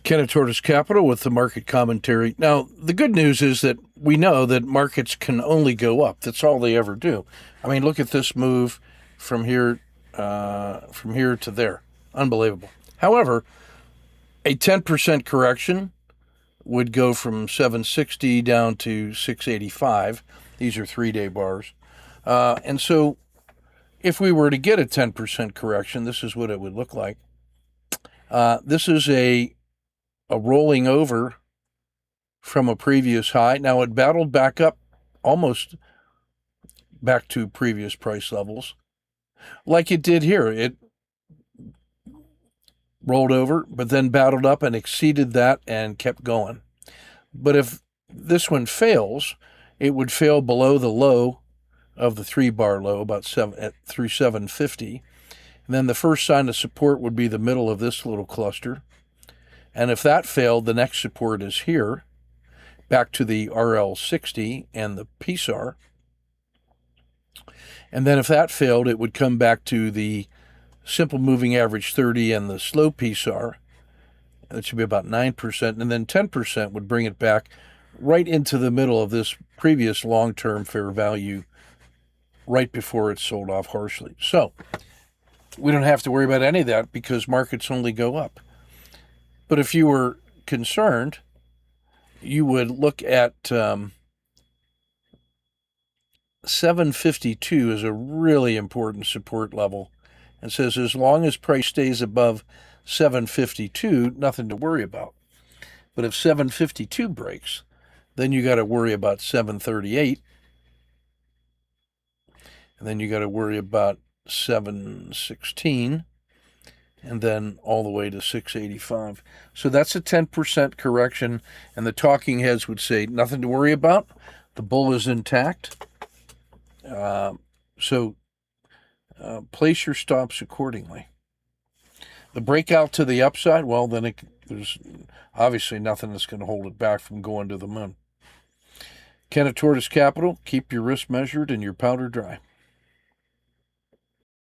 Ken of Tortoise Capital with the market commentary. Now, the good news is that we know that markets can only go up. That's all they ever do. I mean, look at this move from here to there. Unbelievable. However, a 10% correction would go from 760 down to 685. These are 3-day bars. And so if we were to get a 10% correction, this is what it would look like. This is a rolling over from a previous high. Now it battled back up almost back to previous price levels like it did here. It rolled over, but then battled up and exceeded that and kept going. But if this one fails, it would fail below the low of the 3-bar low, about through 750. And then the first sign of support would be the middle of this little cluster. And if that failed, the next support is here, back to the RL60 and the PSAR. And then if that failed, it would come back to the simple moving average 30 and the slow PSAR. That should be about 9%. And then 10% would bring it back right into the middle of this previous long-term fair value right before it sold off harshly. So we don't have to worry about any of that because markets only go up. But if you were concerned, you would look at 752 as a really important support level and says as long as price stays above 752, nothing to worry about. But if 752 breaks, then you got to worry about 738. And then you got to worry about 716. And then all the way to 685. So that's a 10% correction, and the talking heads would say nothing to worry about. The bull is intact. So place your stops accordingly. The breakout to the upside, well, then there's obviously nothing that's going to hold it back from going to the moon. Ken of Tortoise Capital, keep your risk measured and your powder dry.